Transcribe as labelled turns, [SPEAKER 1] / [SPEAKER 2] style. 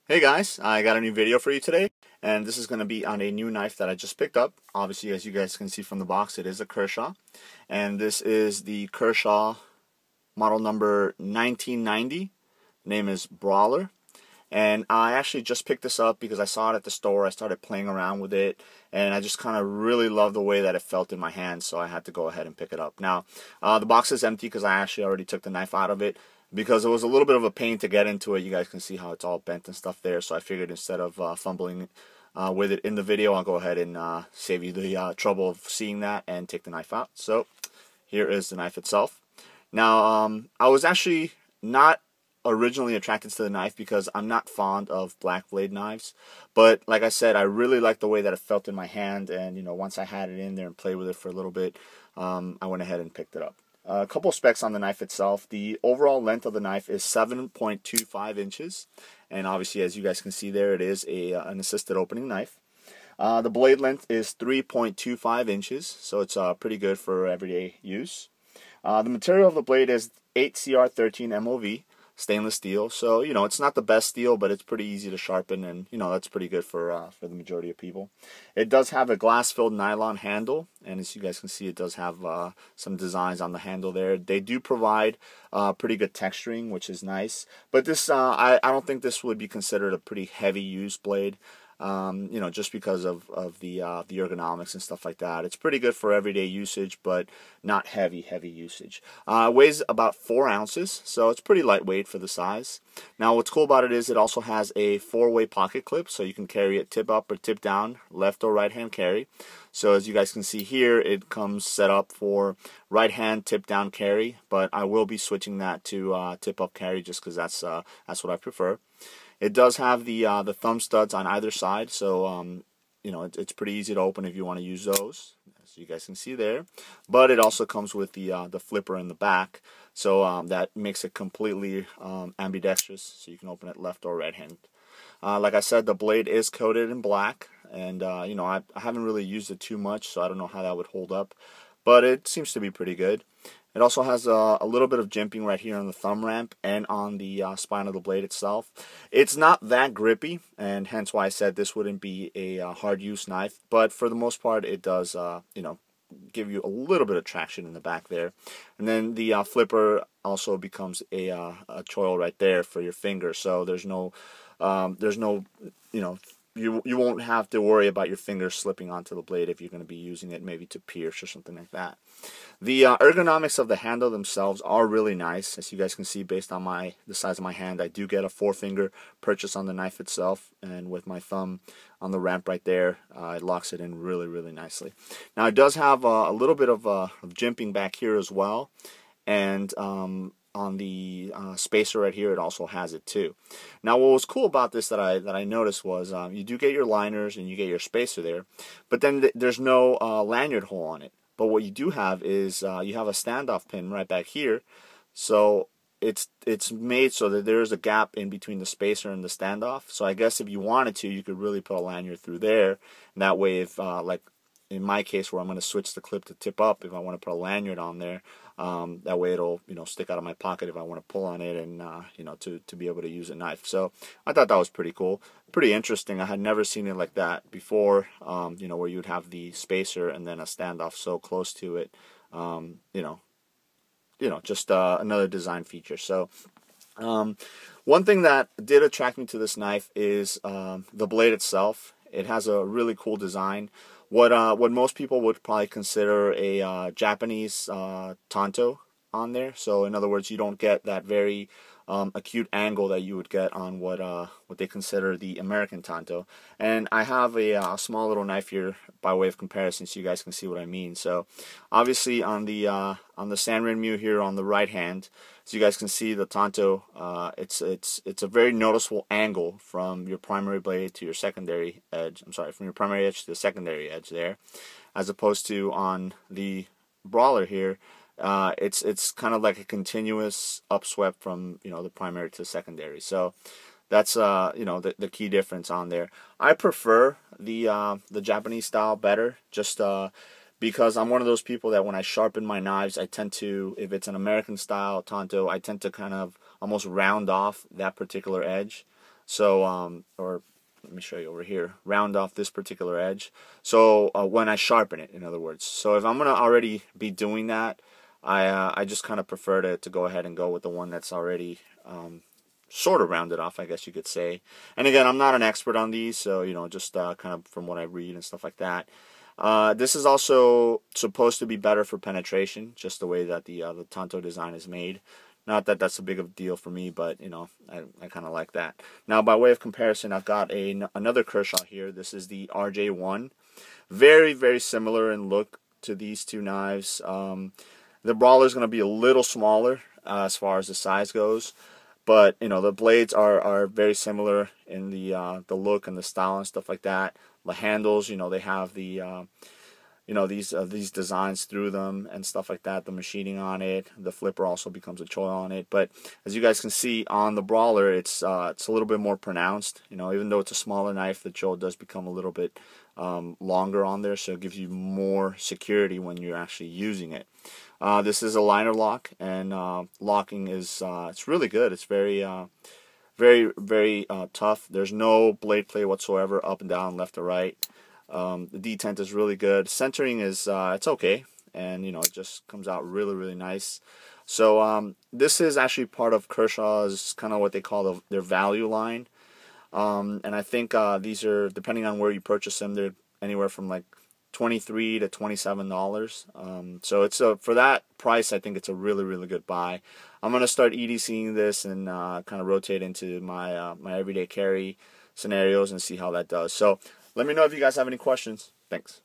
[SPEAKER 1] Hey guys, I got a new video for you today, and this is going to be on a new knife that I just picked up. Obviously, as you guys can see from the box, it is a Kershaw, and this is the Kershaw model number 1990. Name is Brawler, and I actually just picked this up because I saw it at the store. I started playing around with it, and I just kind of really loved the way that it felt in my hand, so I had to go ahead and pick it up. Now, the box is empty because I actually already took the knife out of it, because it was a little bit of a pain to get into it. You guys can see how it's all bent and stuff there, so I figured instead of fumbling with it in the video, I'll go ahead and save you the trouble of seeing that and take the knife out. So here is the knife itself. Now, I was actually not originally attracted to the knife because I'm not fond of black blade knives, but like I said, I really liked the way that it felt in my hand, and once I had it in there and played with it for a little bit, I went ahead and picked it up. A couple specs on the knife itself. The overall length of the knife is 7.25 inches, and obviously, as you guys can see there, it is an assisted opening knife. The blade length is 3.25 inches, so it's pretty good for everyday use. The material of the blade is 8CR13 MOV stainless steel, so it's not the best steel, but it's pretty easy to sharpen, and that's pretty good for the majority of people. It does have a glass-filled nylon handle, and as you guys can see, it does have some designs on the handle there. They do provide pretty good texturing, which is nice, but this I don't think this would be considered a pretty heavy use blade. Just because of the ergonomics and stuff like that. It's pretty good for everyday usage, but not heavy usage. Weighs about 4 ounces, so it's pretty lightweight for the size. Now, what's cool about it is it also has a 4-way pocket clip, so you can carry it tip up or tip down, left or right hand carry. So as you guys can see here, it comes set up for right hand tip down carry, but I will be switching that to tip up carry just because that's what I prefer. It does have the thumb studs on either side, so it's pretty easy to open if you want to use those, as you guys can see there. But it also comes with the flipper in the back, so that makes it completely ambidextrous, so you can open it left or right hand. Like I said, the blade is coated in black, and I haven't really used it too much, so I don't know how that would hold up, but it seems to be pretty good. It also has a little bit of jimping right here on the thumb ramp and on the spine of the blade itself. It's not that grippy, and hence why I said this wouldn't be a hard use knife, but for the most part it does give you a little bit of traction in the back there. And then the flipper also becomes a choil right there for your finger, so there's no you won't have to worry about your fingers slipping onto the blade if you're going to be using it maybe to pierce or something like that. The ergonomics of the handle themselves are really nice. As you guys can see, based on the size of my hand, I do get a 4-finger purchase on the knife itself, and with my thumb on the ramp right there, it locks it in really nicely. Now, it does have a little bit of jimping back here as well, and on the spacer right here, it also has it too. Now, what was cool about this that I noticed was you do get your liners and you get your spacer there, but then there's no lanyard hole on it. But what you do have is you have a standoff pin right back here, so it's made so that there is a gap in between the spacer and the standoff. So I guess if you wanted to, you could really put a lanyard through there, and that way, if like in my case where I'm going to switch the clip to tip up, if I want to put a lanyard on there, that way it'll stick out of my pocket if I want to pull on it, and to be able to use a knife. So I thought that was pretty cool, pretty interesting. I had never seen it like that before, where you'd have the spacer and then a standoff so close to it. Just another design feature. So one thing that did attract me to this knife is the blade itself. It has a really cool design. What most people would probably consider a Japanese tanto on there. So in other words, you don't get that very acute angle that you would get on what they consider the American tanto. And I have a small little knife here by way of comparison, so you guys can see what I mean. So obviously on the Sanrin Mew here on the right hand, so you guys can see the tanto. It's a very noticeable angle from your primary blade to your secondary edge. I'm sorry, from your primary edge to the secondary edge there, as opposed to on the Brawler here. It's kind of like a continuous upswept from the primary to the secondary. So that's the key difference on there. I prefer the Japanese style better, just because I'm one of those people that when I sharpen my knives, I tend to, if it's an American style tanto, I tend to kind of almost round off that particular edge. So, or let me show you over here, round off this particular edge. So when I sharpen it, in other words. So if I'm going to already be doing that, I just kind of prefer to go ahead and go with the one that's already sort of rounded off, I guess you could say. And again, I'm not an expert on these, so, you know, just kind of from what I read and stuff like that. This is also supposed to be better for penetration, just the way that the Tanto design is made. Not that that's a big of a deal for me, but, you know, I kind of like that. Now, by way of comparison, I've got another Kershaw here. This is the RJ1. Very, very similar in look to these two knives. The Brawler is going to be a little smaller as far as the size goes. But, you know, the blades are very similar in the look and the style and stuff like that. The handles, you know, they have the you know, these designs through them and stuff like that. The machining on it, the flipper also becomes a choil on it. But as you guys can see on the Brawler, it's a little bit more pronounced. You know, even though it's a smaller knife, the choil does become a little bit longer on there, so it gives you more security when you're actually using it. This is a liner lock, and locking is it's really good. It's very very tough. There's no blade play whatsoever, up and down, left or right. The detent is really good. Centering is it's okay, and you know, it just comes out really, really nice. So this is actually part of Kershaw's kind of what they call their value line, and I think these are, depending on where you purchase them, they're anywhere from like $23 to $27. So it's for that price, I think it's a really, really good buy. I'm gonna start EDCing this and kind of rotate into my my everyday carry scenarios and see how that does. So let me know if you guys have any questions. Thanks.